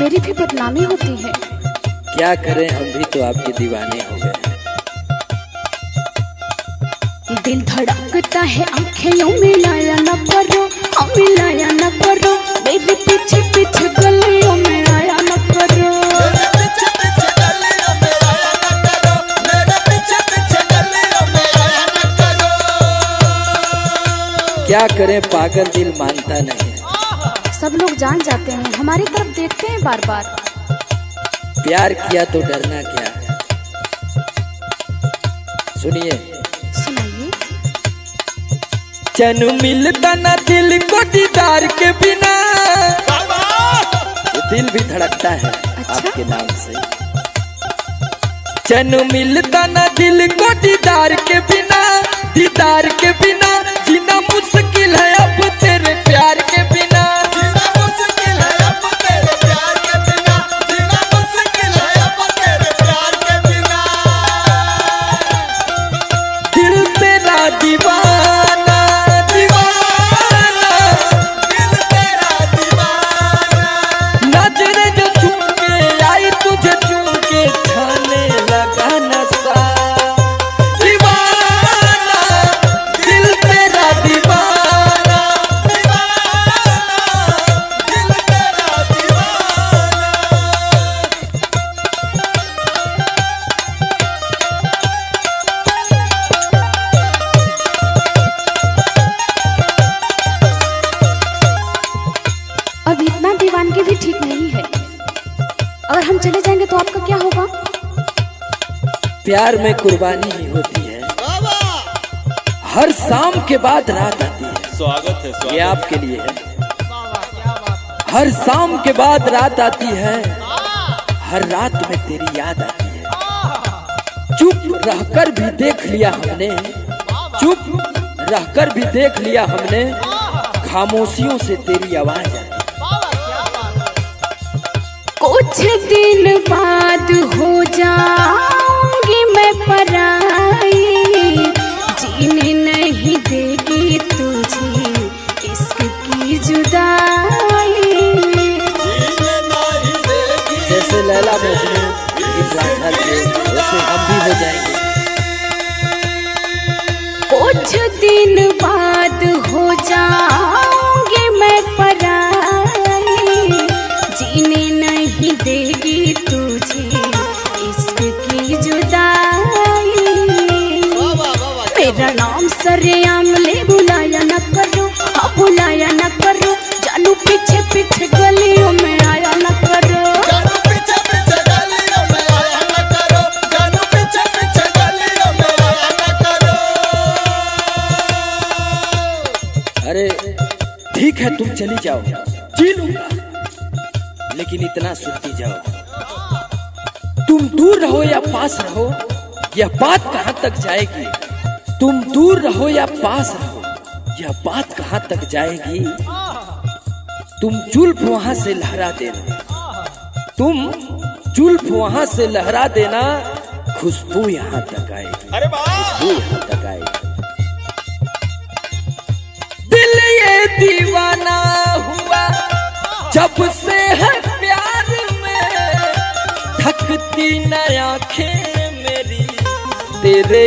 मेरी भी बदनामी होती है। क्या करें, हम भी तो आपके दीवाने हो गए। दिल धड़कता है, आंखें मिलाया न करो, हम मिलाया न करो, मेरे पीछे पीछे गलियों में आया न करो। क्या करें, पागल दिल मानता नहीं। सब लोग जान जाते हैं, हमारी तरफ देखते हैं बार बार। प्यार किया तो डरना क्या। सुनिए, सुनाइए। चैन मिलता ना दिल को दीदार के बिना, दिल भी धड़कता है। अच्छा? आपके नाम से चैन मिलता ना दिल को दीदार के बिना, दीदार के बिना जीना मुश्किल है अब तेरे प्यार के बिना। जीना मुश्किल है अब तेरे प्यार के बिना, जीना मुश्किल है अब तेरे प्यार के बिना। दिल तेरा दीवाना दीवाना, दिल तेरा दीवाना, नजरें जो चूम के आई तुझे चूम के छाने लगा नशा। दीवाना दिल तेरा दीवाना, दीवाना दिल तेरा दीवाना। अब इतना दीवानगी भी ठीक नहीं है। अगर हम चले जाएंगे तो आपका क्या होगा? प्यार में कुर्बानी ही होती है। हर शाम के बाद रात आती है। स्वागत है, स्वागत। ये आपके लिए है। हर शाम के बाद रात आती है, हर रात में तेरी याद आती है। चुप रहकर भी देख लिया हमने, चुप रहकर भी देख लिया हमने, खामोशियों से तेरी आवाज आती है। कुछ दिन बाद हो जाऊंगी मैं पराई, जीने नहीं देगी तुझे इश्क की जुदाई। जैसे लैला मजनू इन राधा थे, वैसे हम भी हो जाएंगे। कुछ दिन बाद हो जाऊंगी मैं पराई, जीने नहीं देगी तुझे इश्क की जुदाई। मेरा नाम सरेआम ले बुलाया न करो, हाँ बुलाया न करो, जानू पीछे पीछे गलियों में आया न करो। जानू पीछे पीछे गलियों में आया न करो, जानू पीछे पीछे गलियों में आया न करो। अरे ठीक है, तुम चली जाओ, जी लूंगा, लेकिन इतना सुनती जाओ। तुम दूर रहो या पास रहो, यह बात कहाँ तक जाएगी। तुम दूर रहो या पास रहो, यह बात कहाँ तक जाएगी। तुम जुल्फ वहां से लहरा देना, तुम जुल्फ वहां से लहरा देना, खुशबू यहाँ तक आएगी। अरे वाह! खुशबू यहाँ तक आएगी। दिल ये दीवाना हुआ जब से है प्यार में, थकती न आंखें मेरी तेरे